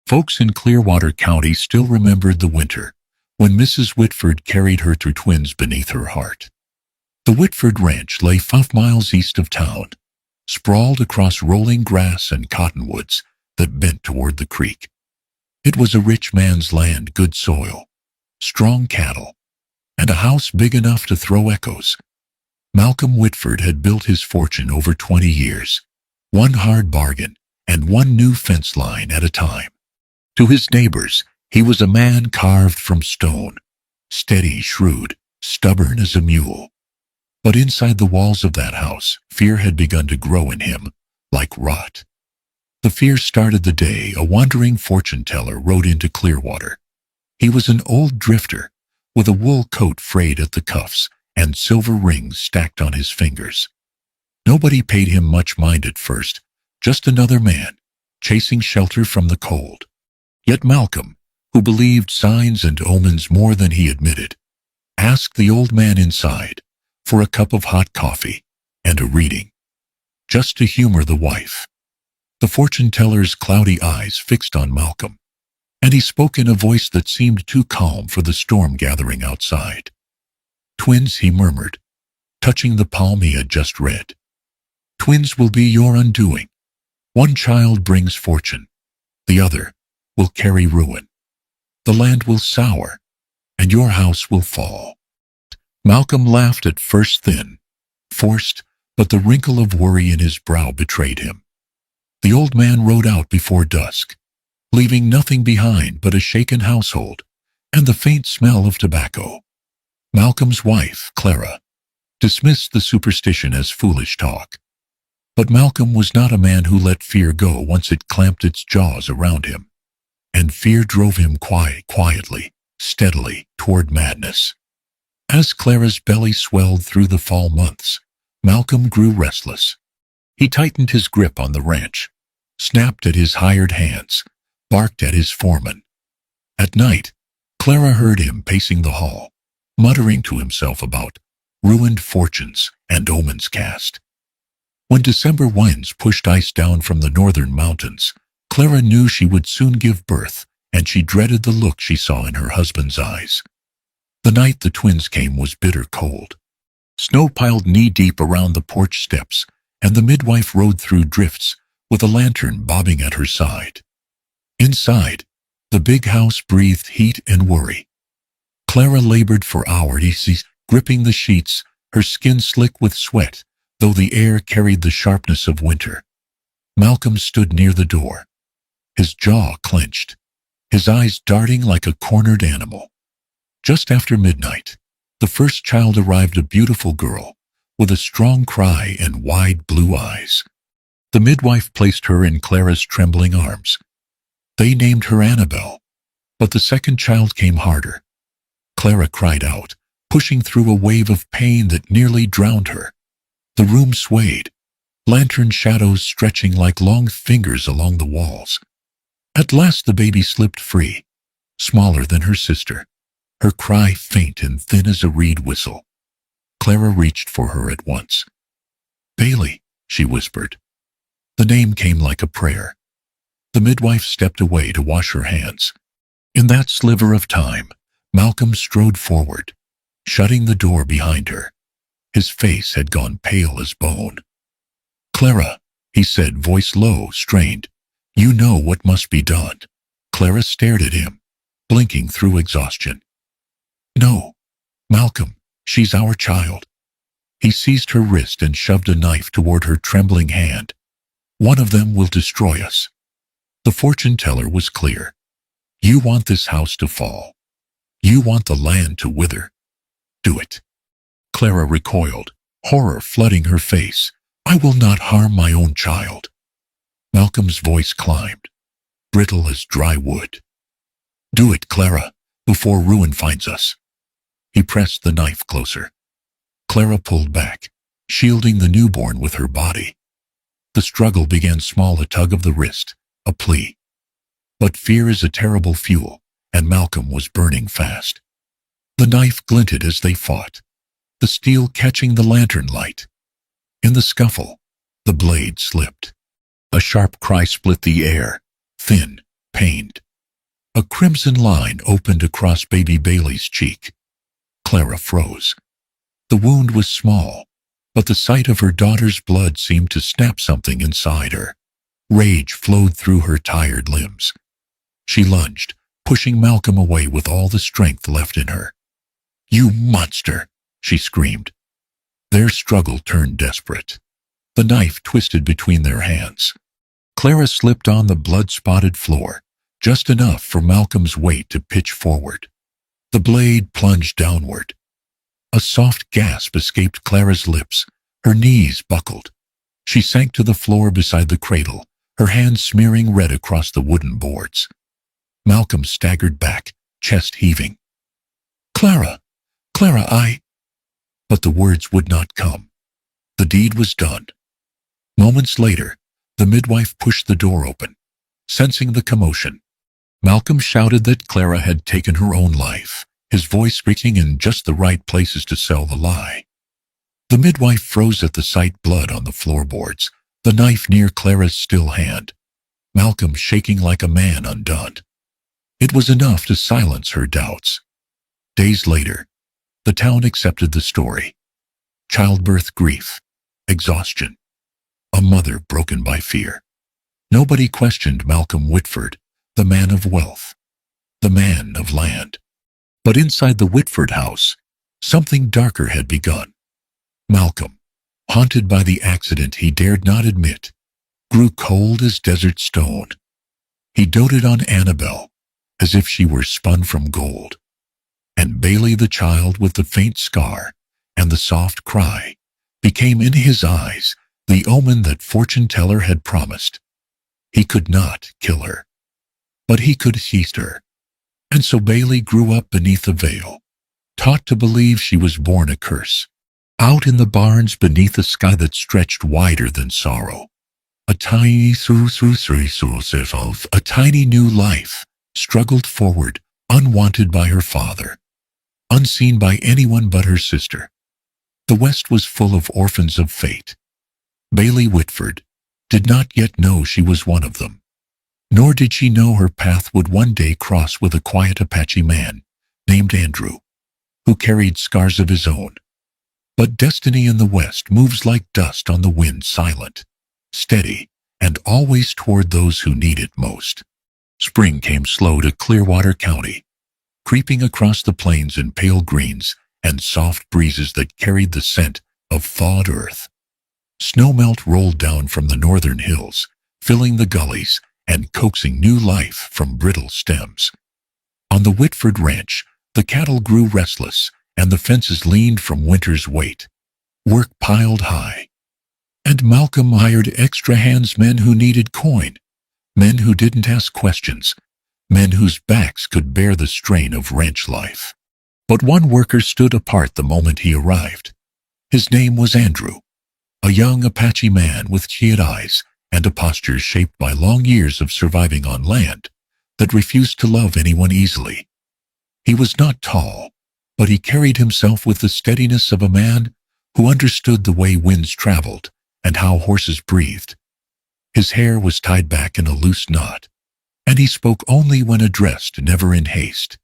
Folks in Clearwater County still remembered the winter when Mrs. Whitford carried her two twins beneath her heart. The Whitford Ranch lay 5 miles east of town, sprawled across rolling grass and cottonwoods that bent toward the creek. It was a rich man's land, good soil, strong cattle, and a house big enough to throw echoes. Malcolm Whitford had built his fortune over 20 years, one hard bargain and one new fence line at a time. To his neighbors, he was a man carved from stone, steady, shrewd, stubborn as a mule. But inside the walls of that house, fear had begun to grow in him, like rot. The fear started the day a wandering fortune-teller rode into Clearwater. He was an old drifter, with a wool coat frayed at the cuffs and silver rings stacked on his fingers. Nobody paid him much mind at first, just another man, chasing shelter from the cold. Yet Malcolm, who believed signs and omens more than he admitted, asked the old man inside for a cup of hot coffee and a reading, just to humor the wife. The fortune-teller's cloudy eyes fixed on Malcolm, and he spoke in a voice that seemed too calm for the storm gathering outside. "Twins," he murmured, touching the palm he had just read. "Twins will be your undoing. One child brings fortune, the other will carry ruin. The land will sour, and your house will fall." Malcolm laughed at first, thin, forced, but the wrinkle of worry in his brow betrayed him. The old man rode out before dusk, leaving nothing behind but a shaken household and the faint smell of tobacco. Malcolm's wife, Clara, dismissed the superstition as foolish talk. But Malcolm was not a man who let fear go once it clamped its jaws around him. And fear drove him quietly, steadily, toward madness. As Clara's belly swelled through the fall months, Malcolm grew restless. He tightened his grip on the ranch, snapped at his hired hands, barked at his foreman. At night, Clara heard him pacing the hall, muttering to himself about ruined fortunes and omens cast. When December winds pushed ice down from the northern mountains, Clara knew she would soon give birth, and she dreaded the look she saw in her husband's eyes. The night the twins came was bitter cold. Snow piled knee-deep around the porch steps, and the midwife rode through drifts with a lantern bobbing at her side. Inside, the big house breathed heat and worry. Clara labored for hours, gripping the sheets, her skin slick with sweat, though the air carried the sharpness of winter. Malcolm stood near the door, his jaw clenched, his eyes darting like a cornered animal. Just after midnight, the first child arrived, a beautiful girl, with a strong cry and wide blue eyes. The midwife placed her in Clara's trembling arms. They named her Annabelle, but the second child came harder. Clara cried out, pushing through a wave of pain that nearly drowned her. The room swayed, lantern shadows stretching like long fingers along the walls. At last the baby slipped free, smaller than her sister, her cry faint and thin as a reed whistle. Clara reached for her at once. "Bailey," she whispered. The name came like a prayer. The midwife stepped away to wash her hands. In that sliver of time, Malcolm strode forward, shutting the door behind her. His face had gone pale as bone. "Clara," he said, voice low, strained. "You know what must be done." Clara stared at him, blinking through exhaustion. "No, Malcolm, she's our child." He seized her wrist and shoved a knife toward her trembling hand. "One of them will destroy us." The fortune-teller was clear. "You want this house to fall. You want the land to wither. Do it." Clara recoiled, horror flooding her face. "I will not harm my own child." Malcolm's voice climbed, brittle as dry wood. "Do it, Clara, before ruin finds us." He pressed the knife closer. Clara pulled back, shielding the newborn with her body. The struggle began small, a tug of the wrist, a plea. But fear is a terrible fuel, and Malcolm was burning fast. The knife glinted as they fought, the steel catching the lantern light. In the scuffle, the blade slipped. A sharp cry split the air, thin, pained. crimson line opened across baby Bailey's cheek. Clara froze. The wound was small, but the sight of her daughter's blood seemed to snap something inside her. Rage flowed through her tired limbs. She lunged, pushing Malcolm away with all the strength left in her. "You monster!" she screamed. Their struggle turned desperate. The knife twisted between their hands. Clara slipped on the blood-spotted floor, just enough for Malcolm's weight to pitch forward. The blade plunged downward. A soft gasp escaped Clara's lips. Her knees buckled. She sank to the floor beside the cradle, her hands smearing red across the wooden boards. Malcolm staggered back, chest heaving. "Clara! Clara, I—" But the words would not come. The deed was done. Moments later, the midwife pushed the door open. Sensing the commotion, Malcolm shouted that Clara had taken her own life, his voice reaching in just the right places to sell the lie. The midwife froze at the sight, blood on the floorboards, the knife near Clara's still hand. Malcolm shaking like a man undone. It was enough to silence her doubts. Days later, the town accepted the story. Childbirth grief, exhaustion, a mother broken by fear. Nobody questioned Malcolm Whitford, the man of wealth, the man of land. But inside the Whitford house, something darker had begun. Malcolm, haunted by the accident he dared not admit, grew cold as desert stone. He doted on Annabelle, as if she were spun from gold. And Bailey, the child with the faint scar and the soft cry, became in his eyes the omen that fortune-teller had promised. He could not kill her, but he could tease her. And so Bailey grew up beneath the veil, taught to believe she was born a curse. Out in the barns beneath a sky that stretched wider than sorrow, a tiny new life struggled forward, unwanted by her father, unseen by anyone but her sister. The West was full of orphans of fate. Bailey Whitford did not yet know she was one of them, nor did she know her path would one day cross with a quiet Apache man named Andrew, who carried scars of his own. But destiny in the West moves like dust on the wind, silent, steady, and always toward those who need it most. Spring came slow to Clearwater County, creeping across the plains in pale greens and soft breezes that carried the scent of thawed earth. Snowmelt rolled down from the northern hills, filling the gullies and coaxing new life from brittle stems. On the Whitford ranch, the cattle grew restless and the fences leaned from winter's weight. Work piled high. And Malcolm hired extra hands, men who needed coin, men who didn't ask questions, men whose backs could bear the strain of ranch life. But one worker stood apart the moment he arrived. His name was Andrew, a young Apache man with keen eyes and a posture shaped by long years of surviving on land that refused to love anyone easily. He was not tall, but he carried himself with the steadiness of a man who understood the way winds traveled and how horses breathed. His hair was tied back in a loose knot, and he spoke only when addressed, never in haste,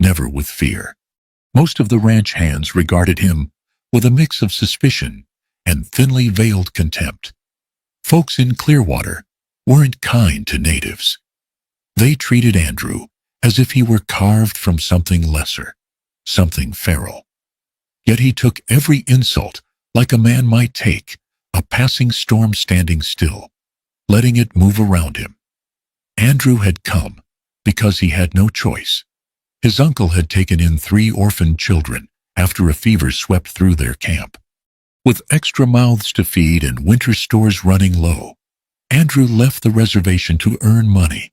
never with fear. Most of the ranch hands regarded him with a mix of suspicion and thinly veiled contempt. Folks in Clearwater weren't kind to natives. They treated Andrew as if he were carved from something lesser, something feral. Yet he took every insult like a man might take a passing storm, standing still, letting it move around him. Andrew had come because he had no choice. His uncle had taken in 3 orphaned children after a fever swept through their camp. With extra mouths to feed and winter stores running low, Andrew left the reservation to earn money.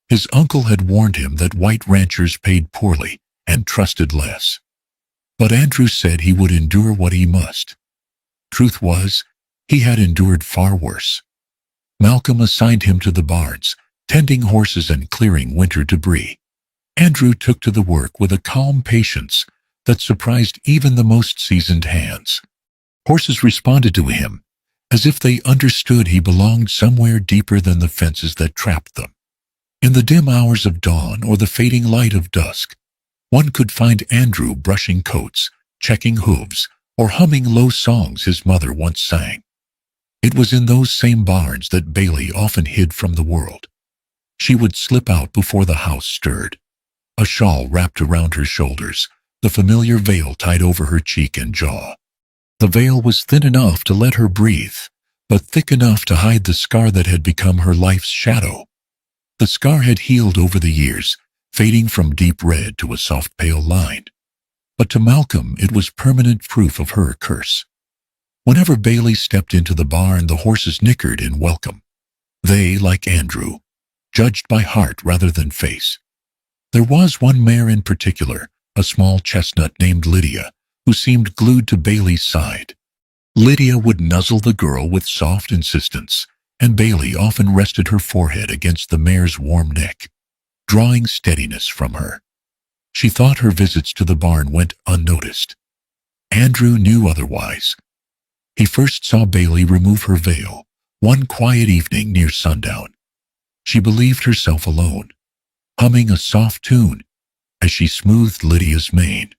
His uncle had warned him that white ranchers paid poorly and trusted less. But Andrew said he would endure what he must. Truth was, he had endured far worse. Malcolm assigned him to the barns, tending horses and clearing winter debris. Andrew took to the work with a calm patience that surprised even the most seasoned hands. Horses responded to him as if they understood he belonged somewhere deeper than the fences that trapped them. In the dim hours of dawn or the fading light of dusk, one could find Andrew brushing coats, checking hooves, or humming low songs his mother once sang. It was in those same barns that Bailey often hid from the world. She would slip out before the house stirred, a shawl wrapped around her shoulders, the familiar veil tied over her cheek and jaw. The veil was thin enough to let her breathe, but thick enough to hide the scar that had become her life's shadow. The scar had healed over the years, fading from deep red to a soft pale line. But to Malcolm it was permanent proof of her curse. Whenever Bailey stepped into the barn, the horses nickered in welcome. They, like Andrew, judged by heart rather than face. There was one mare in particular, a small chestnut named Lydia, who seemed glued to Bailey's side. Lydia would nuzzle the girl with soft insistence, and Bailey often rested her forehead against the mare's warm neck, drawing steadiness from her. She thought her visits to the barn went unnoticed. Andrew knew otherwise. He first saw Bailey remove her veil, one quiet evening near sundown. She believed herself alone, humming a soft tune as she smoothed Lydia's mane.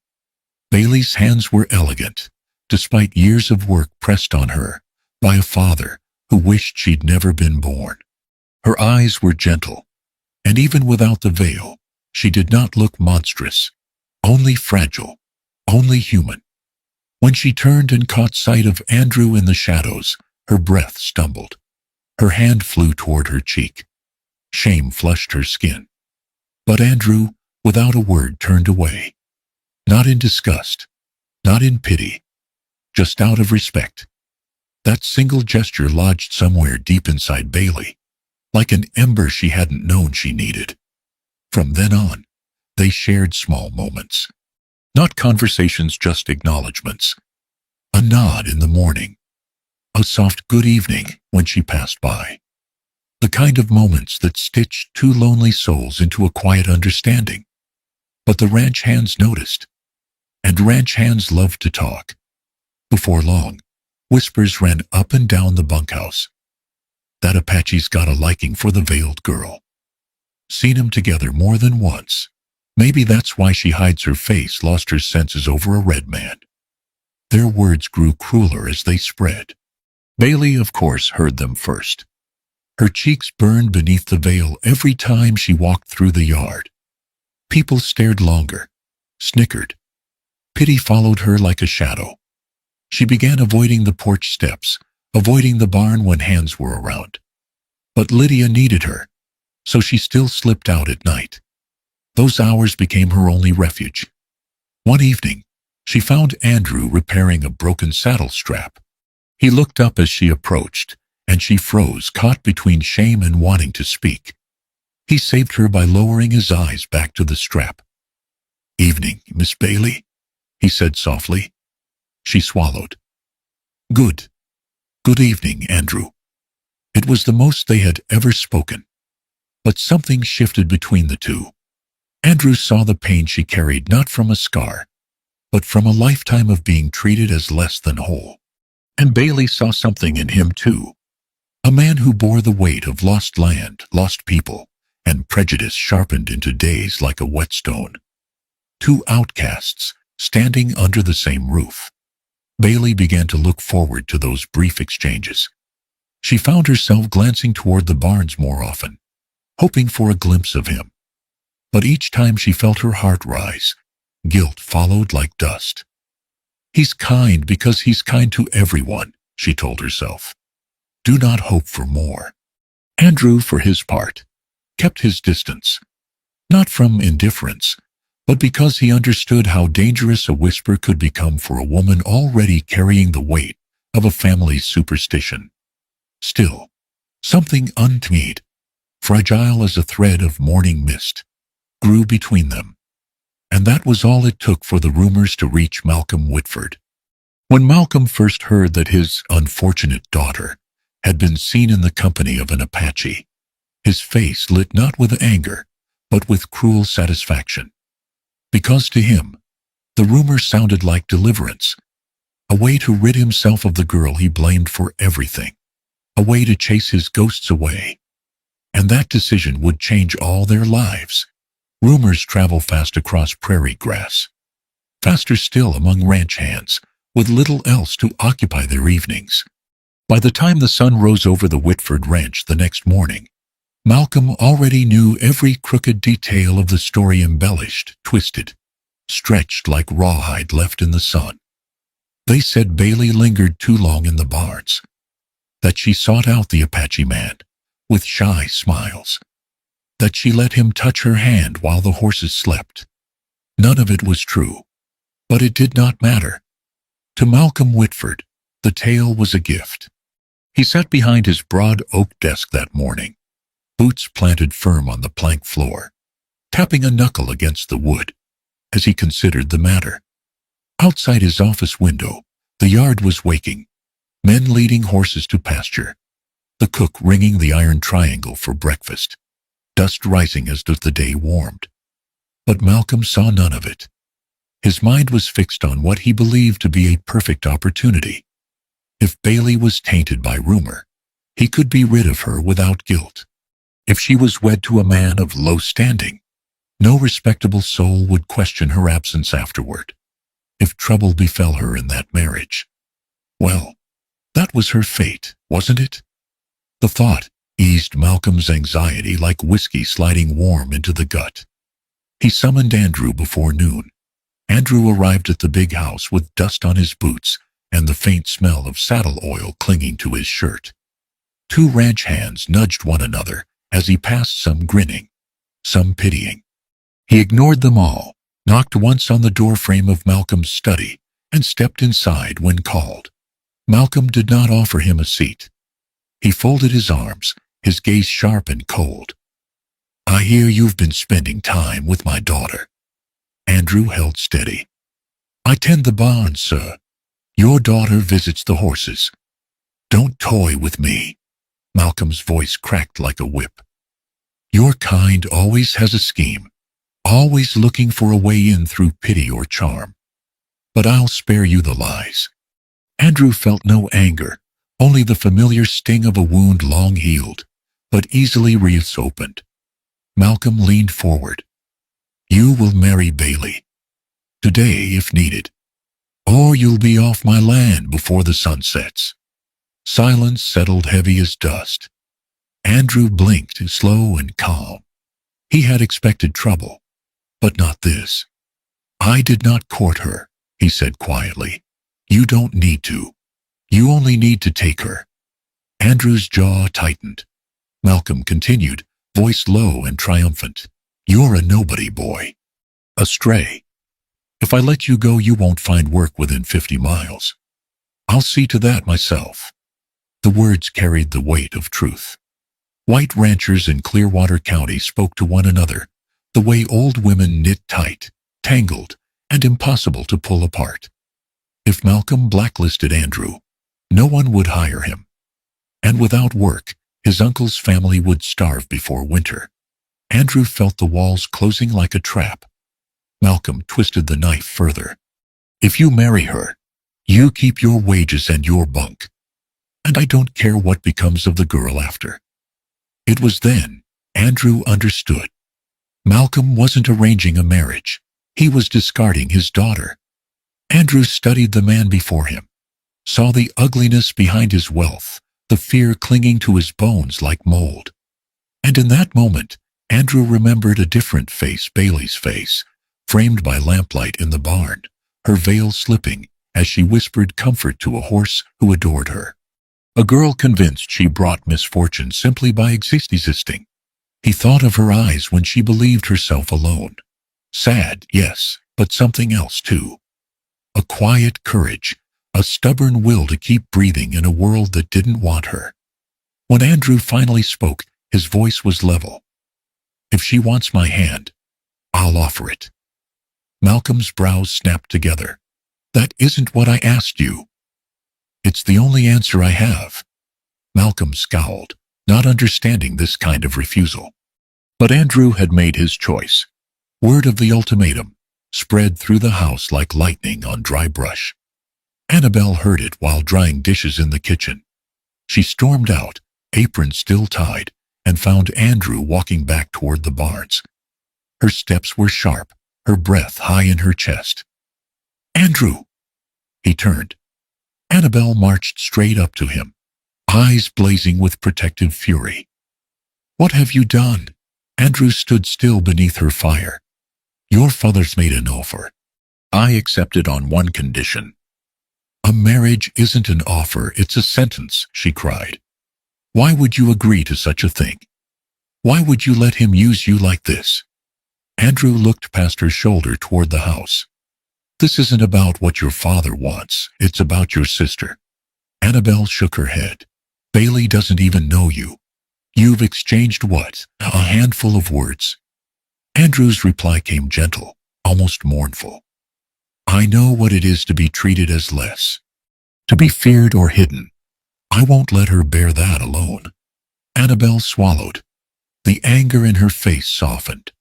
Bailey's hands were elegant, despite years of work pressed on her by a father who wished she'd never been born. Her eyes were gentle, and even without the veil, she did not look monstrous, only fragile, only human. When she turned and caught sight of Andrew in the shadows, her breath stumbled. Her hand flew toward her cheek. Shame flushed her skin. But Andrew, without a word, turned away. Not in disgust, not in pity, just out of respect. That single gesture lodged somewhere deep inside Bailey, like an ember she hadn't known she needed. From then on, they shared small moments. Not conversations, just acknowledgments. A nod in the morning. A soft good evening when she passed by. The kind of moments that stitched two lonely souls into a quiet understanding. But the ranch hands noticed, and ranch hands loved to talk. Before long, whispers ran up and down the bunkhouse. That Apache's got a liking for the veiled girl. Seen 'em together more than once. Maybe that's why she hides her face, lost her senses over a red man. Their words grew crueler as they spread. Bailey, of course, heard them first. Her cheeks burned beneath the veil every time she walked through the yard. People stared longer, snickered. Pity followed her like a shadow. She began avoiding the porch steps, avoiding the barn when hands were around. But Lydia needed her, so she still slipped out at night. Those hours became her only refuge. One evening, she found Andrew repairing a broken saddle strap. He looked up as she approached, and she froze, caught between shame and wanting to speak. He saved her by lowering his eyes back to the strap. "Evening, Miss Bailey," he said softly. She swallowed. Good evening, Andrew." It was the most they had ever spoken. But something shifted between the two. Andrew saw the pain she carried not from a scar, but from a lifetime of being treated as less than whole. And Bailey saw something in him too. A man who bore the weight of lost land, lost people, and prejudice sharpened into days like a whetstone. Two outcasts, standing under the same roof. Bailey began to look forward to those brief exchanges. She found herself glancing toward the barns more often, hoping for a glimpse of him. But each time she felt her heart rise, guilt followed like dust. "He's kind because he's kind to everyone," she told herself. Do not hope for more. Andrew, for his part, kept his distance, not from indifference, but because he understood how dangerous a whisper could become for a woman already carrying the weight of a family's superstition. Still, something untimid, fragile as a thread of morning mist, grew between them. And that was all it took for the rumors to reach Malcolm Whitford. When Malcolm first heard that his unfortunate daughter had been seen in the company of an Apache, his face lit not with anger, but with cruel satisfaction. Because to him, the rumor sounded like deliverance, a way to rid himself of the girl he blamed for everything, a way to chase his ghosts away. and that decision would change all their lives. Rumors travel fast across prairie grass, faster still among ranch hands, with little else to occupy their evenings. By the time the sun rose over the Whitford ranch the next morning, Malcolm already knew every crooked detail of the story, embellished, twisted, stretched like rawhide left in the sun. They said Bailey lingered too long in the barns, that she sought out the Apache man with shy smiles, that she let him touch her hand while the horses slept. None of it was true, but it did not matter. To Malcolm Whitford, the tale was a gift. He sat behind his broad oak desk that morning, boots planted firm on the plank floor, tapping a knuckle against the wood as he considered the matter. Outside his office window, the yard was waking, men leading horses to pasture, the cook ringing the iron triangle for breakfast, dust rising as the day warmed. But Malcolm saw none of it. His mind was fixed on what he believed to be a perfect opportunity. If Bailey was tainted by rumor, he could be rid of her without guilt. If she was wed to a man of low standing, no respectable soul would question her absence afterward. If trouble befell her in that marriage, well, that was her fate, wasn't it? The thought eased Malcolm's anxiety like whiskey sliding warm into the gut. He summoned Andrew before noon. Andrew arrived at the big house with dust on his boots and the faint smell of saddle oil clinging to his shirt. Two ranch hands nudged one another as he passed, some grinning, some pitying. He ignored them all, knocked once on the doorframe of Malcolm's study, and stepped inside when called. Malcolm did not offer him a seat. He folded his arms, his gaze sharp and cold. "I hear you've been spending time with my daughter." Andrew held steady. "I tend the barn, sir. Your daughter visits the horses." "Don't toy with me." Malcolm's voice cracked like a whip. "Your kind always has a scheme, always looking for a way in through pity or charm. But I'll spare you the lies." Andrew felt no anger, only the familiar sting of a wound long healed, but easily reopened. Malcolm leaned forward. "You will marry Bailey. Today, if needed. Or you'll be off my land before the sun sets." Silence settled heavy as dust. Andrew blinked, slow and calm. He had expected trouble, but not this. "I did not court her," he said quietly. "You don't need to. You only need to take her." Andrew's jaw tightened. Malcolm continued, voice low and triumphant. "You're a nobody boy. A stray. If I let you go, you won't find work within 50 miles. I'll see to that myself." The words carried the weight of truth. White ranchers in Clearwater County spoke to one another, the way old women knit tight, tangled, and impossible to pull apart. If Malcolm blacklisted Andrew, no one would hire him. And without work, his uncle's family would starve before winter. Andrew felt the walls closing like a trap. Malcolm twisted the knife further. "If you marry her, you keep your wages and your bunk. And I don't care what becomes of the girl after." It was then Andrew understood. Malcolm wasn't arranging a marriage. He was discarding his daughter. Andrew studied the man before him, saw the ugliness behind his wealth, the fear clinging to his bones like mold. And in that moment, Andrew remembered a different face, Bailey's face, framed by lamplight in the barn, her veil slipping as she whispered comfort to a horse who adored her. A girl convinced she brought misfortune simply by existing. He thought of her eyes when she believed herself alone. Sad, yes, but something else too. A quiet courage, a stubborn will to keep breathing in a world that didn't want her. When Andrew finally spoke, his voice was level. "If she wants my hand, I'll offer it." Malcolm's brows snapped together. "That isn't what I asked you." "It's the only answer I have." Malcolm scowled, not understanding this kind of refusal. But Andrew had made his choice. Word of the ultimatum spread through the house like lightning on dry brush. Annabelle heard it while drying dishes in the kitchen. She stormed out, apron still tied, and found Andrew walking back toward the barns. Her steps were sharp, her breath high in her chest. "Andrew!" He turned. Annabelle marched straight up to him, eyes blazing with protective fury. "What have you done?" Andrew stood still beneath her fire. "Your father's made an offer. I accept it on one condition." "A marriage isn't an offer, it's a sentence," she cried. "Why would you agree to such a thing? Why would you let him use you like this?" Andrew looked past her shoulder toward the house. "This isn't about what your father wants, it's about your sister." Annabelle shook her head. "Bailey doesn't even know you. You've exchanged what? A handful of words." Andrew's reply came gentle, almost mournful. "I know what it is to be treated as less, to be feared or hidden. I won't let her bear that alone." Annabelle swallowed. The anger in her face softened,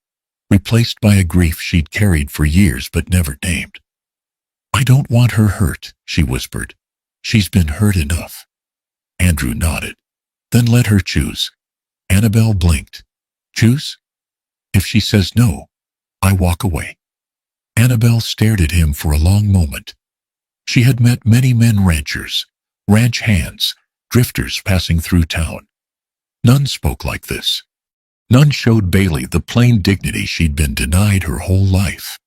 replaced by a grief she'd carried for years but never named. "I don't want her hurt," she whispered. "She's been hurt enough." Andrew nodded. "Then let her choose." Annabelle blinked. "Choose? If she says no, I walk away." Annabelle stared at him for a long moment. She had met many men ranchers, ranch hands, drifters passing through town. None spoke like this. None showed Bailey the plain dignity she'd been denied her whole life.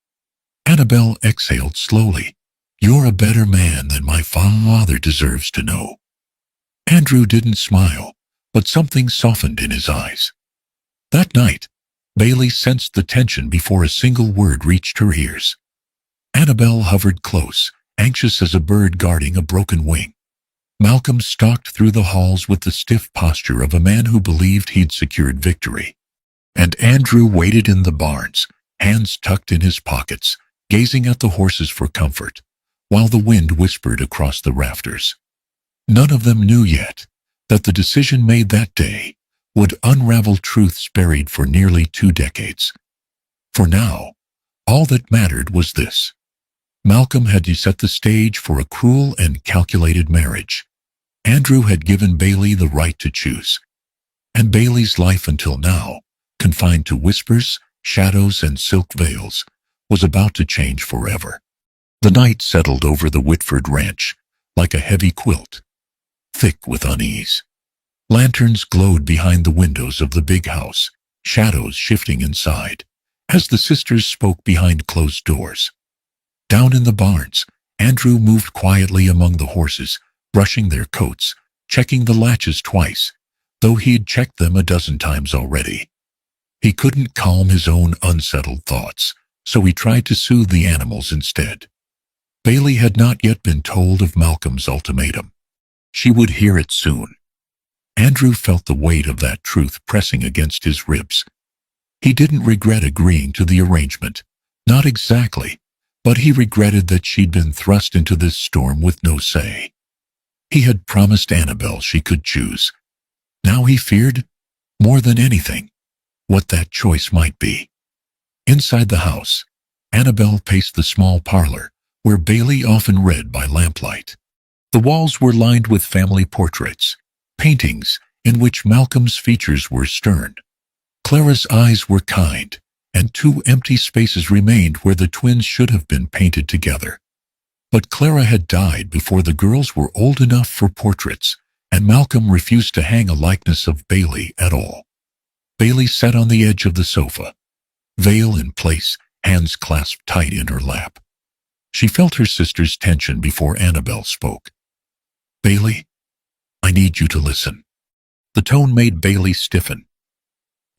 Annabelle exhaled slowly. "You're a better man than my father deserves to know." Andrew didn't smile, but something softened in his eyes. That night, Bailey sensed the tension before a single word reached her ears. Annabelle hovered close, anxious as a bird guarding a broken wing. Malcolm stalked through the halls with the stiff posture of a man who believed he'd secured victory. And Andrew waited in the barns, hands tucked in his pockets, gazing at the horses for comfort, while the wind whispered across the rafters. None of them knew yet that the decision made that day would unravel truths buried for nearly 2 decades. For now, all that mattered was this. Malcolm had set the stage for a cruel and calculated marriage. Andrew had given Bailey the right to choose. And Bailey's life until now, confined to whispers, shadows, and silk veils, was about to change forever. The night settled over the Whitford ranch like a heavy quilt, thick with unease. Lanterns glowed behind the windows of the big house, shadows shifting inside, as the sisters spoke behind closed doors. Down in the barns, Andrew moved quietly among the horses, brushing their coats, checking the latches twice, though he'd checked them a dozen times already. He couldn't calm his own unsettled thoughts, so he tried to soothe the animals instead. Bailey had not yet been told of Malcolm's ultimatum. She would hear it soon. Andrew felt the weight of that truth pressing against his ribs. He didn't regret agreeing to the arrangement. Not exactly, but he regretted that she'd been thrust into this storm with no say. He had promised Annabelle she could choose. Now he feared, more than anything, what that choice might be. Inside the house, Annabelle paced the small parlor, where Bailey often read by lamplight. The walls were lined with family portraits, paintings in which Malcolm's features were stern. Clara's eyes were kind, and 2 empty spaces remained where the twins should have been painted together. But Clara had died before the girls were old enough for portraits, and Malcolm refused to hang a likeness of Bailey at all. Bailey sat on the edge of the sofa, veil in place, hands clasped tight in her lap. She felt her sister's tension before Annabelle spoke. "Bailey, I need you to listen." The tone made Bailey stiffen.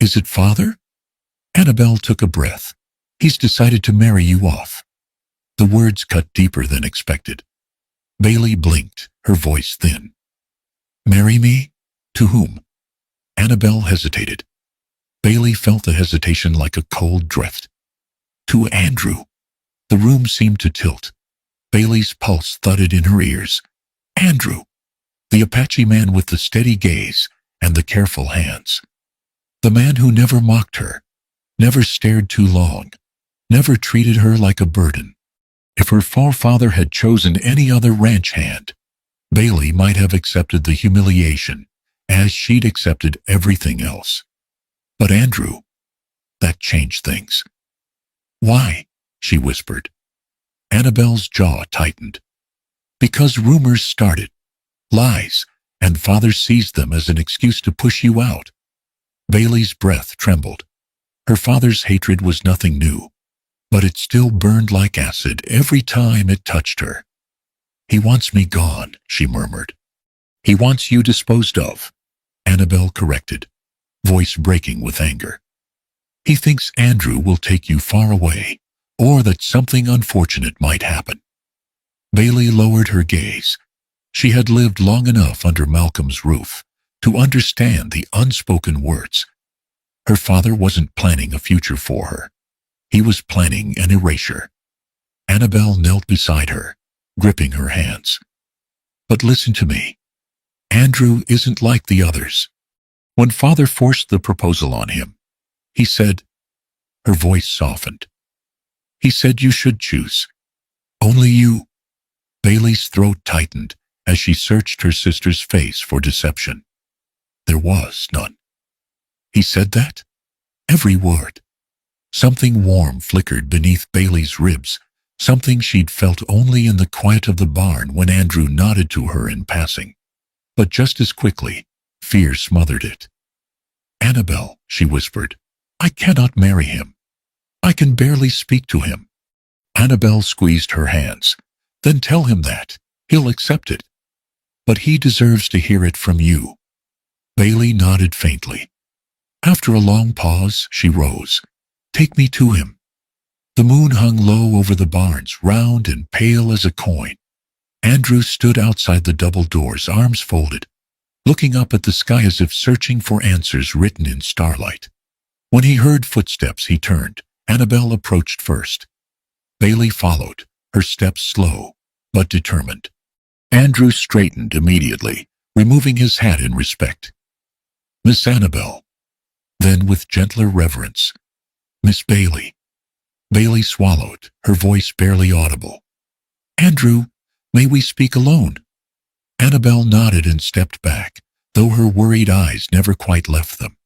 "Is it father?" Annabelle took a breath. "He's decided to marry you off." The words cut deeper than expected. Bailey blinked, her voice thin. "Marry me? To whom?" Annabelle hesitated. Bailey felt the hesitation like a cold drift. "To Andrew." The room seemed to tilt. Bailey's pulse thudded in her ears. Andrew, the Apache man with the steady gaze and the careful hands. The man who never mocked her, never stared too long, never treated her like a burden. If her forefather had chosen any other ranch hand, Bailey might have accepted the humiliation as she'd accepted everything else. But Andrew, that changed things. Why? She whispered. Annabelle's jaw tightened. Because rumors started. Lies, and father seized them as an excuse to push you out. Bailey's breath trembled. Her father's hatred was nothing new, but it still burned like acid every time it touched her. He wants me gone, she murmured. He wants you disposed of, Annabelle corrected, voice breaking with anger. He thinks Andrew will take you far away, or that something unfortunate might happen. Bailey lowered her gaze. She had lived long enough under Malcolm's roof to understand the unspoken words. Her father wasn't planning a future for her. He was planning an erasure. Annabelle knelt beside her, gripping her hands. But listen to me. Andrew isn't like the others. When father forced the proposal on him, he said, her voice softened. He said you should choose. Only you. Bailey's throat tightened as she searched her sister's face for deception. There was none. He said that? Every word. Something warm flickered beneath Bailey's ribs, something she'd felt only in the quiet of the barn when Andrew nodded to her in passing. But just as quickly, fear smothered it. Annabelle, she whispered, I cannot marry him. I can barely speak to him. Annabelle squeezed her hands. Then tell him that. He'll accept it. But he deserves to hear it from you. Bailey nodded faintly. After a long pause, she rose. Take me to him. The moon hung low over the barns, round and pale as a coin. Andrew stood outside the double doors, arms folded, looking up at the sky as if searching for answers written in starlight. When he heard footsteps, he turned. Annabelle approached first. Bailey followed, her steps slow, but determined. Andrew straightened immediately, removing his hat in respect. Miss Annabelle. Then with gentler reverence, Miss Bailey. Bailey swallowed, her voice barely audible. Andrew, may we speak alone? Annabelle nodded and stepped back, though her worried eyes never quite left them.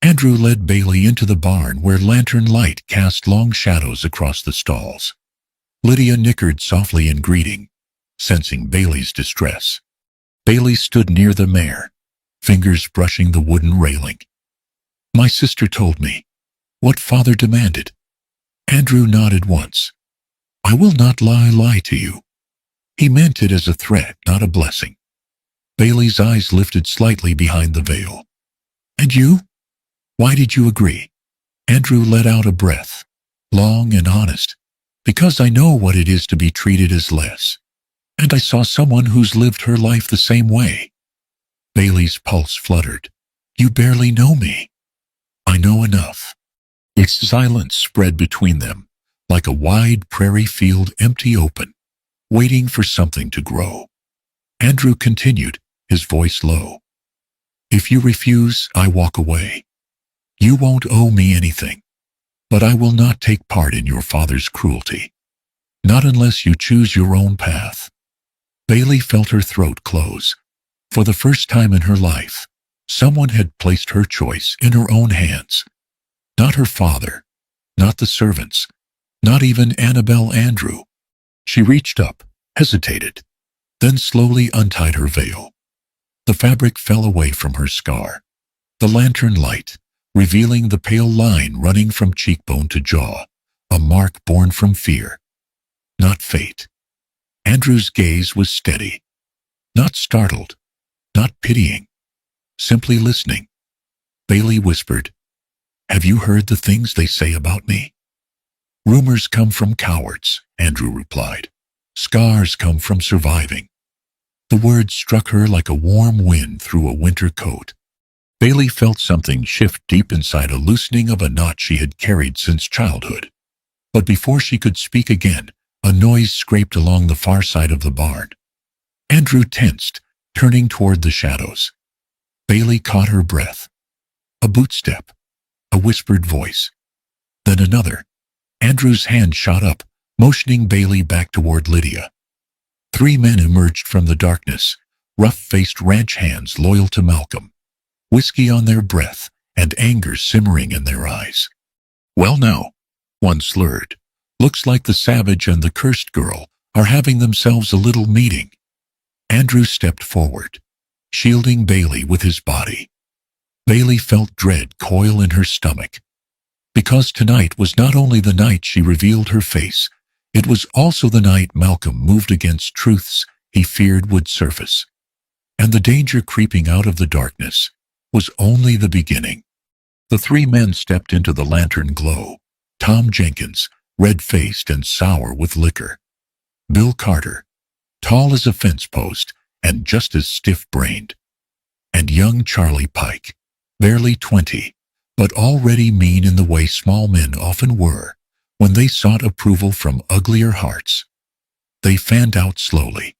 Andrew led Bailey into the barn where lantern light cast long shadows across the stalls. Lydia nickered softly in greeting, sensing Bailey's distress. Bailey stood near the mare, fingers brushing the wooden railing. My sister told me what father demanded. Andrew nodded once. I will not lie to you. He meant it as a threat, not a blessing. Bailey's eyes lifted slightly behind the veil. And you? Why did you agree? Andrew let out a breath, long and honest. Because I know what it is to be treated as less. And I saw someone who's lived her life the same way. Bailey's pulse fluttered. You barely know me. I know enough. Its silence spread between them, like a wide prairie field empty open, waiting for something to grow. Andrew continued, his voice low. If you refuse, I walk away. You won't owe me anything, but I will not take part in your father's cruelty. Not unless you choose your own path. Bailey felt her throat close. For the first time in her life, someone had placed her choice in her own hands. Not her father, not the servants, not even Annabelle Andrew. She reached up, hesitated, then slowly untied her veil. The fabric fell away from her scar. The lantern light, revealing the pale line running from cheekbone to jaw, a mark born from fear, not fate. Andrew's gaze was steady, not startled, not pitying, simply listening. Bailey whispered, Have you heard the things they say about me? Rumors come from cowards, Andrew replied. Scars come from surviving. The words struck her like a warm wind through a winter coat. Bailey felt something shift deep inside, a loosening of a knot she had carried since childhood. But before she could speak again, a noise scraped along the far side of the barn. Andrew tensed, turning toward the shadows. Bailey caught her breath. A bootstep, a whispered voice. Then another. Andrew's hand shot up, motioning Bailey back toward Lydia. 3 men emerged from the darkness, rough-faced ranch hands loyal to Malcolm. whiskey on their breath and anger simmering in their eyes. "Well now," one slurred, "looks like the savage and the cursed girl are having themselves a little meeting." Andrew stepped forward, shielding Bailey with his body. Bailey felt dread coil in her stomach, because tonight was not only the night she revealed her face, it was also the night Malcolm moved against truths he feared would surface. And the danger creeping out of the darkness was only the beginning. The three men stepped into the lantern glow. Tom Jenkins, red-faced and sour with liquor. Bill Carter, tall as a fence post and just as stiff-brained. And young Charlie Pike, barely 20, but already mean in the way small men often were when they sought approval from uglier hearts. They fanned out slowly,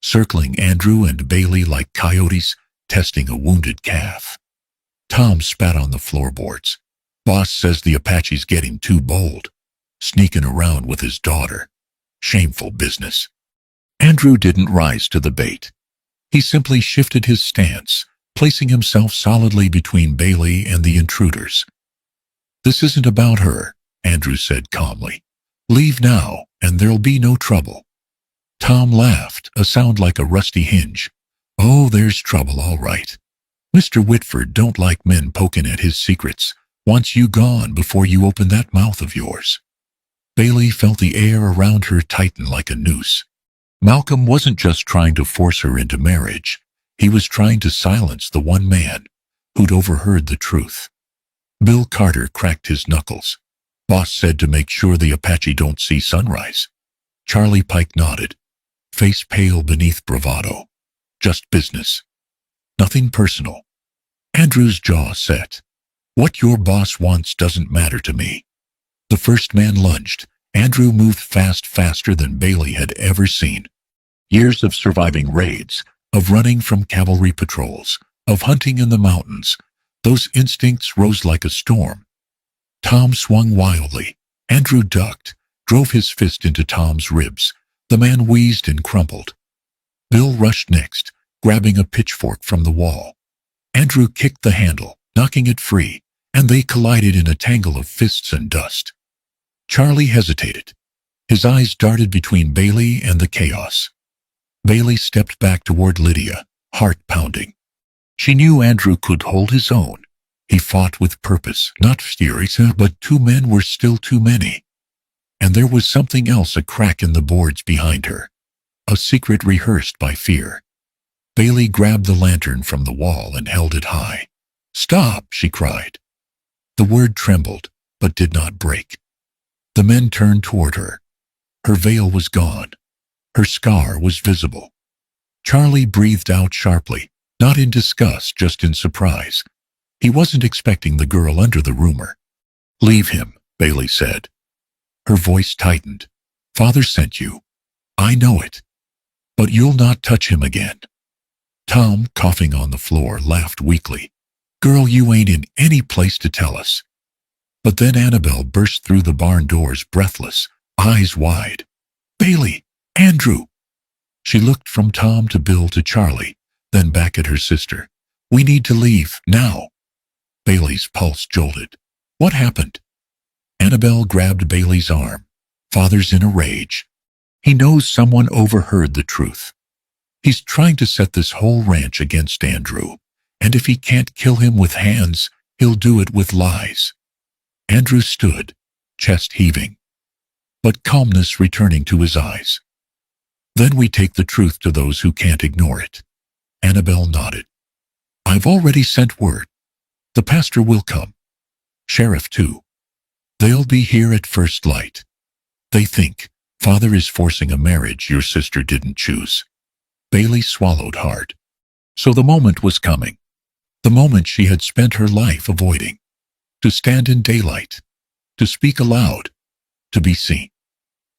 circling Andrew and Bailey like coyotes testing a wounded calf. Tom spat on the floorboards. "Boss says the Apache's getting too bold, sneaking around with his daughter. Shameful business." Andrew didn't rise to the bait. He simply shifted his stance, placing himself solidly between Bailey and the intruders. "This isn't about her," Andrew said calmly. "Leave now, and there'll be no trouble." Tom laughed, a sound like a rusty hinge. "Oh, there's trouble, all right. Mr. Whitford don't like men poking at his secrets. Wants you gone before you open that mouth of yours." Bailey felt the air around her tighten like a noose. Malcolm wasn't just trying to force her into marriage. He was trying to silence the one man who'd overheard the truth. Bill Carter cracked his knuckles. "Boss said to make sure the Apache don't see sunrise." Charlie Pike nodded, face pale beneath bravado. "Just business. Nothing personal." Andrew's jaw set. "What your boss wants doesn't matter to me." The first man lunged. Andrew moved faster than Bailey had ever seen. Years of surviving raids, of running from cavalry patrols, of hunting in the mountains. Those instincts rose like a storm. Tom swung wildly. Andrew ducked, drove his fist into Tom's ribs. The man wheezed and crumpled. Bill rushed next, grabbing a pitchfork from the wall. Andrew kicked the handle, knocking it free, and they collided in a tangle of fists and dust. Charlie hesitated. His eyes darted between Bailey and the chaos. Bailey stepped back toward Lydia, heart pounding. She knew Andrew could hold his own. He fought with purpose, not fury, but two men were still too many. And there was something else, a crack in the boards behind her. A secret rehearsed by fear. Bailey grabbed the lantern from the wall and held it high. "Stop!" she cried. The word trembled, but did not break. The men turned toward her. Her veil was gone. Her scar was visible. Charlie breathed out sharply, not in disgust, just in surprise. He wasn't expecting the girl under the rumor. "Leave him," Bailey said. Her voice tightened. "Father sent you. I know it. But you'll not touch him again." Tom, coughing on the floor, laughed weakly. "Girl, you ain't in any place to tell us." But then Annabelle burst through the barn doors, breathless, eyes wide. "Bailey! Andrew!" She looked from Tom to Bill to Charlie, then back at her sister. "We need to leave, now." Bailey's pulse jolted. "What happened?" Annabelle grabbed Bailey's arm. "Father's in a rage. He knows someone overheard the truth. He's trying to set this whole ranch against Andrew, and if he can't kill him with hands, he'll do it with lies." Andrew stood, chest heaving, but calmness returning to his eyes. "Then we take the truth to those who can't ignore it." Annabelle nodded. "I've already sent word. The pastor will come. Sheriff too. They'll be here at first light. They think Father is forcing a marriage your sister didn't choose." Bailey swallowed hard. So the moment was coming. The moment she had spent her life avoiding. To stand in daylight. To speak aloud. To be seen.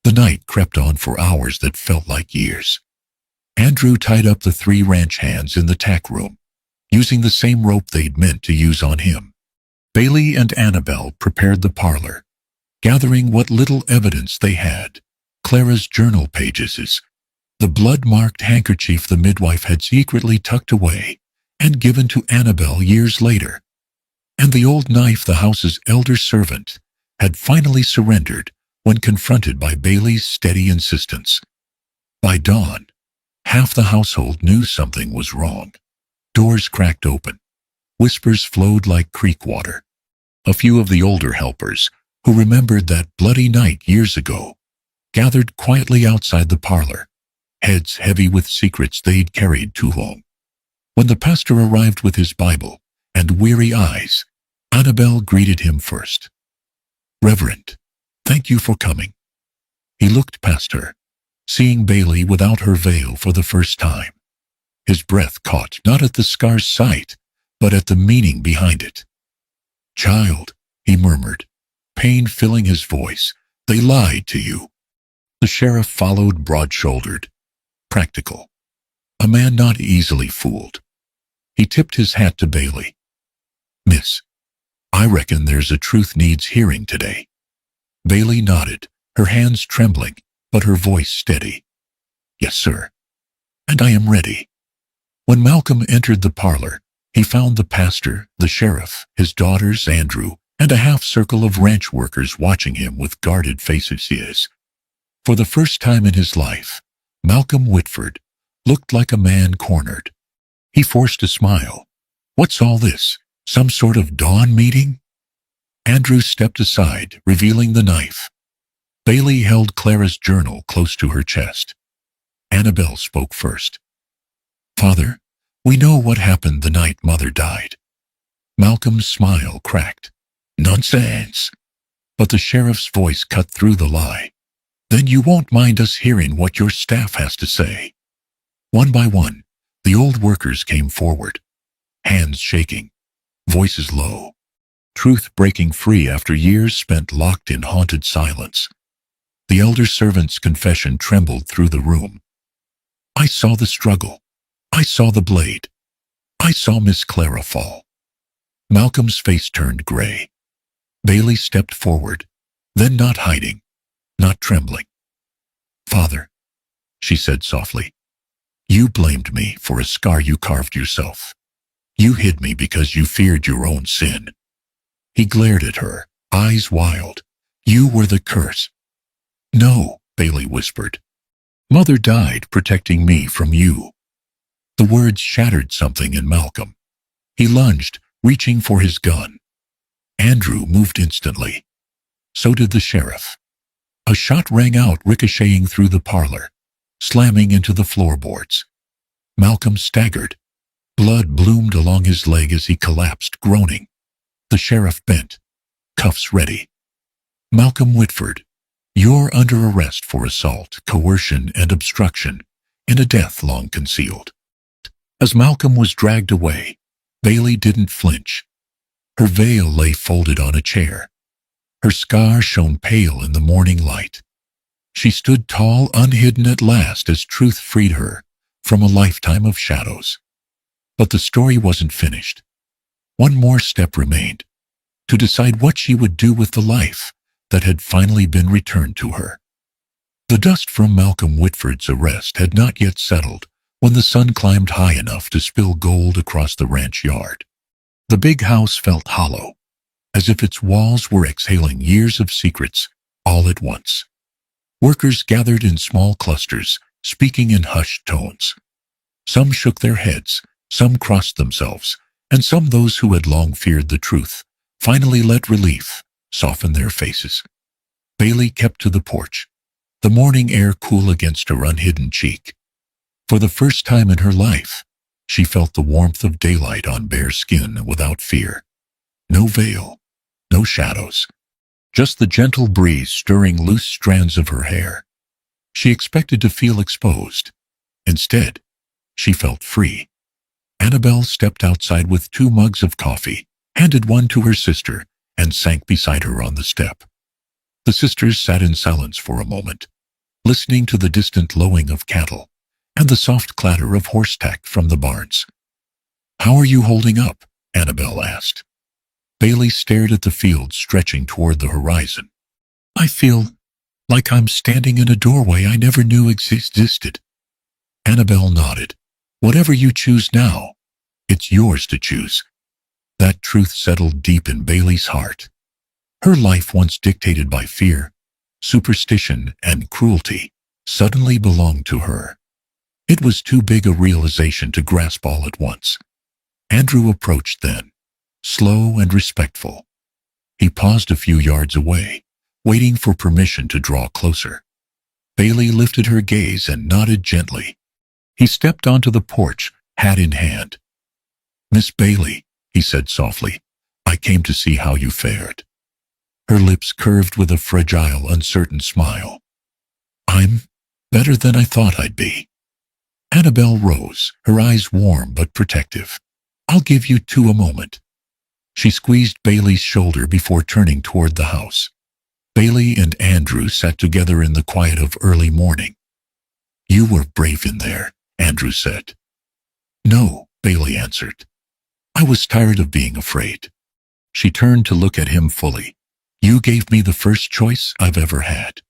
The night crept on for hours that felt like years. Andrew tied up the three ranch hands in the tack room, using the same rope they'd meant to use on him. Bailey and Annabelle prepared the parlor, gathering what little evidence they had. Clara's journal pages, the blood-marked handkerchief the midwife had secretly tucked away, and given to Annabel years later. And the old knife the house's elder servant had finally surrendered when confronted by Bailey's steady insistence. By dawn, half the household knew something was wrong. Doors cracked open. Whispers flowed like creek water. A few of the older helpers, who remembered that bloody night years ago, gathered quietly outside the parlor, heads heavy with secrets they'd carried too long. When the pastor arrived with his Bible and weary eyes, Annabel greeted him first. "Reverend, thank you for coming." He looked past her, seeing Bailey without her veil for the first time. His breath caught not at the scar's sight, but at the meaning behind it. "Child," he murmured, pain filling his voice, "they lied to you." The sheriff followed broad-shouldered, practical, a man not easily fooled. He tipped his hat to Bailey. "Miss, I reckon there's a truth needs hearing today." Bailey nodded, her hands trembling, but her voice steady. "Yes, sir. And I am ready." When Malcolm entered the parlor, he found the pastor, the sheriff, his daughters, Andrew, and a half-circle of ranch workers watching him with guarded faces. For the first time in his life, Malcolm Whitford looked like a man cornered. He forced a smile. "What's all this? Some sort of dawn meeting?" Andrew stepped aside, revealing the knife. Bailey held Clara's journal close to her chest. Annabel spoke first. "Father, we know what happened the night Mother died." Malcolm's smile cracked. "Nonsense." But the sheriff's voice cut through the lie. "Then you won't mind us hearing what your staff has to say." One by one, the old workers came forward, hands shaking, voices low, truth breaking free after years spent locked in haunted silence. The elder servant's confession trembled through the room. "I saw the struggle. I saw the blade. I saw Miss Clara fall." Malcolm's face turned gray. Bailey stepped forward, then not hiding, not trembling. "Father," she said softly, "you blamed me for a scar you carved yourself. You hid me because you feared your own sin." He glared at her, eyes wild. "You were the curse." "No," Bailey whispered. "Mother died protecting me from you." The words shattered something in Malcolm. He lunged, reaching for his gun. Andrew moved instantly. So did the sheriff. A shot rang out, ricocheting through the parlor, slamming into the floorboards. Malcolm staggered. Blood bloomed along his leg as he collapsed, groaning. The sheriff bent, cuffs ready. "Malcolm Whitford, you're under arrest for assault, coercion, and obstruction in a death long concealed." As Malcolm was dragged away, Bailey didn't flinch. Her veil lay folded on a chair. Her scar shone pale in the morning light. She stood tall, unhidden at last, as truth freed her from a lifetime of shadows. But the story wasn't finished. One more step remained, to decide what she would do with the life that had finally been returned to her. The dust from Malcolm Whitford's arrest had not yet settled when the sun climbed high enough to spill gold across the ranch yard. The big house felt hollow, as if its walls were exhaling years of secrets all at once. Workers gathered in small clusters, speaking in hushed tones. Some shook their heads, some crossed themselves, and some, those who had long feared the truth, finally let relief soften their faces. Bailey kept to the porch, the morning air cool against her unhidden cheek. For the first time in her life, she felt the warmth of daylight on bare skin without fear. No veil, no shadows, just the gentle breeze stirring loose strands of her hair. She expected to feel exposed. Instead, she felt free. Annabel stepped outside with 2 mugs of coffee, handed one to her sister, and sank beside her on the step. The sisters sat in silence for a moment, listening to the distant lowing of cattle and the soft clatter of horse tack from the barns. "How are you holding up?" Annabel asked. Bailey stared at the field stretching toward the horizon. "I feel like I'm standing in a doorway I never knew existed." Annabel nodded. "Whatever you choose now, It's yours to choose. That truth settled deep in Bailey's heart. Her life, once dictated by fear, superstition, and cruelty, suddenly belonged to her. It was too big a realization to grasp all at once. Andrew approached then, slow and respectful. He paused a few yards away, waiting for permission to draw closer. Bailey lifted her gaze and nodded gently. He stepped onto the porch, hat in hand. "Miss Bailey," he said softly, "I came to see how you fared." Her lips curved with a fragile, uncertain smile. "I'm better than I thought I'd be." Annabelle rose, her eyes warm but protective. "I'll give you two a moment." She squeezed Bailey's shoulder before turning toward the house. Bailey and Andrew sat together in the quiet of early morning. "You were brave in there," Andrew said. "No," Bailey answered. "I was tired of being afraid." She turned to look at him fully. "You gave me the first choice I've ever had,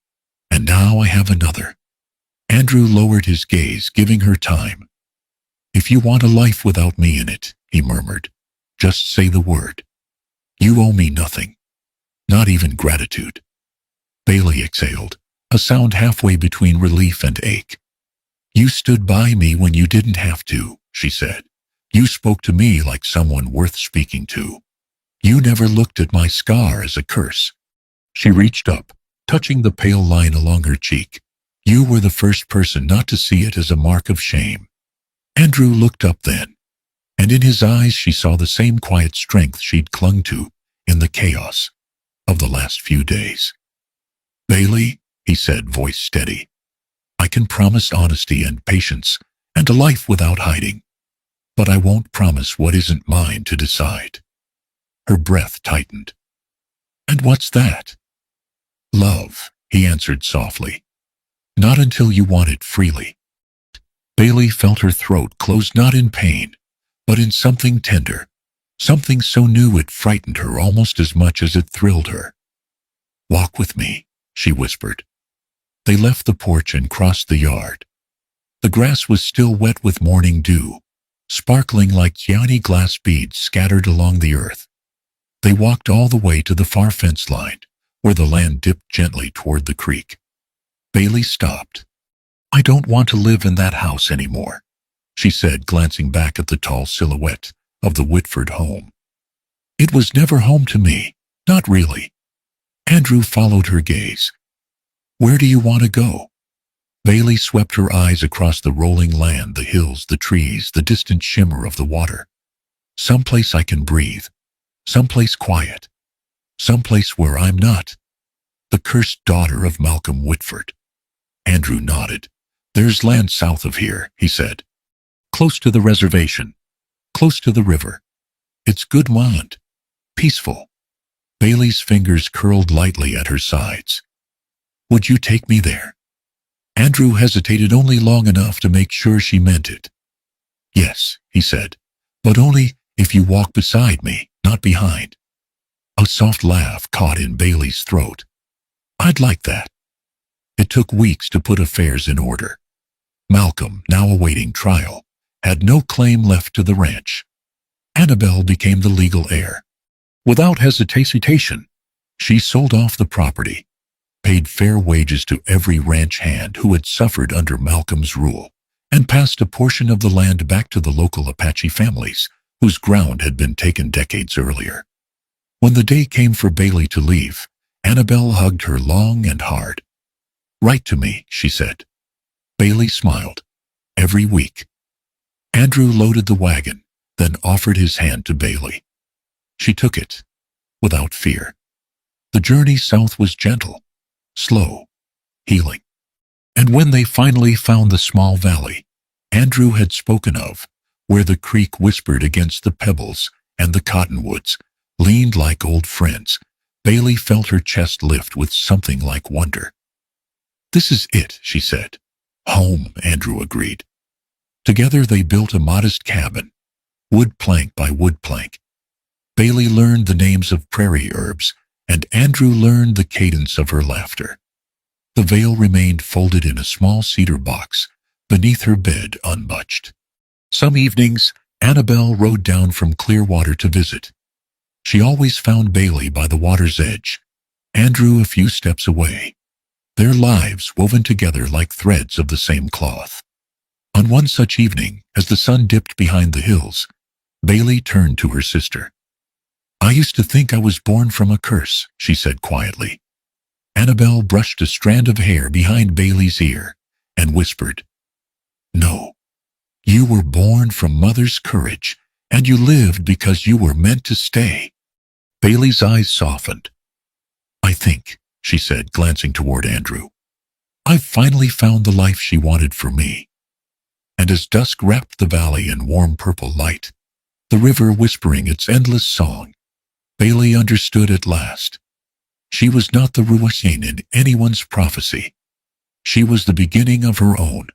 and now I have another." Andrew lowered his gaze, giving her time. "If you want a life without me in it," he murmured, "just say the word. You owe me nothing, not even gratitude." Bailey exhaled, a sound halfway between relief and ache. "You stood by me when you didn't have to," she said. "You spoke to me like someone worth speaking to. You never looked at my scar as a curse." She reached up, touching the pale line along her cheek. "You were the first person not to see it as a mark of shame." Andrew looked up then, and in his eyes she saw the same quiet strength she'd clung to in the chaos of the last few days. "Bailey," he said, voice steady, "I can promise honesty and patience and a life without hiding, but I won't promise what isn't mine to decide." Her breath tightened. "And what's that?" "Love," he answered softly. "Not until you want it freely." Bailey felt her throat close, not in pain, but in something tender, something so new it frightened her almost as much as it thrilled her. "Walk with me," she whispered. They left the porch and crossed the yard. The grass was still wet with morning dew, sparkling like tiny glass beads scattered along the earth. They walked all the way to the far fence line, where the land dipped gently toward the creek. Bailey stopped. "I don't want to live in that house anymore," she said, glancing back at the tall silhouette of the Whitford home. "It was never home to me, not really." Andrew followed her gaze. "Where do you want to go?" Bailey swept her eyes across the rolling land, the hills, the trees, the distant shimmer of the water. "Someplace I can breathe, someplace quiet, someplace where I'm not the cursed daughter of Malcolm Whitford." Andrew nodded. "There's land south of here," he said. "Close to the reservation, close to the river. It's good land, peaceful." Bailey's fingers curled lightly at her sides. "Would you take me there?" Andrew hesitated only long enough to make sure she meant it. "Yes," he said, "but only if you walk beside me, not behind." A soft laugh caught in Bailey's throat. "I'd like that." It took weeks to put affairs in order. Malcolm, now awaiting trial, had no claim left to the ranch. Annabelle became the legal heir. Without hesitation, she sold off the property, paid fair wages to every ranch hand who had suffered under Malcolm's rule, and passed a portion of the land back to the local Apache families whose ground had been taken decades earlier. When the day came for Bailey to leave, Annabelle hugged her long and hard. "Write to me," she said. Bailey smiled. "Every week." Andrew loaded the wagon, then offered his hand to Bailey. She took it, without fear. The journey south was gentle, slow, healing. And when they finally found the small valley Andrew had spoken of, where the creek whispered against the pebbles and the cottonwoods leaned like old friends, Bailey felt her chest lift with something like wonder. "This is it," she said. "Home," Andrew agreed. Together they built a modest cabin, wood plank by wood plank. Bailey learned the names of prairie herbs, and Andrew learned the cadence of her laughter. The veil remained folded in a small cedar box beneath her bed, unmutched. Some evenings, Annabelle rode down from Clearwater to visit. She always found Bailey by the water's edge, Andrew a few steps away, their lives woven together like threads of the same cloth. On one such evening, as the sun dipped behind the hills, Bailey turned to her sister. "I used to think I was born from a curse," she said quietly. Annabelle brushed a strand of hair behind Bailey's ear and whispered, "No, you were born from mother's courage, and you lived because you were meant to stay." Bailey's eyes softened. "I think," she said, glancing toward Andrew, "I've finally found the life she wanted for me." And as dusk wrapped the valley in warm purple light, the river whispering its endless song, Bailey understood at last. She was not the ruthless in anyone's prophecy. She was the beginning of her own.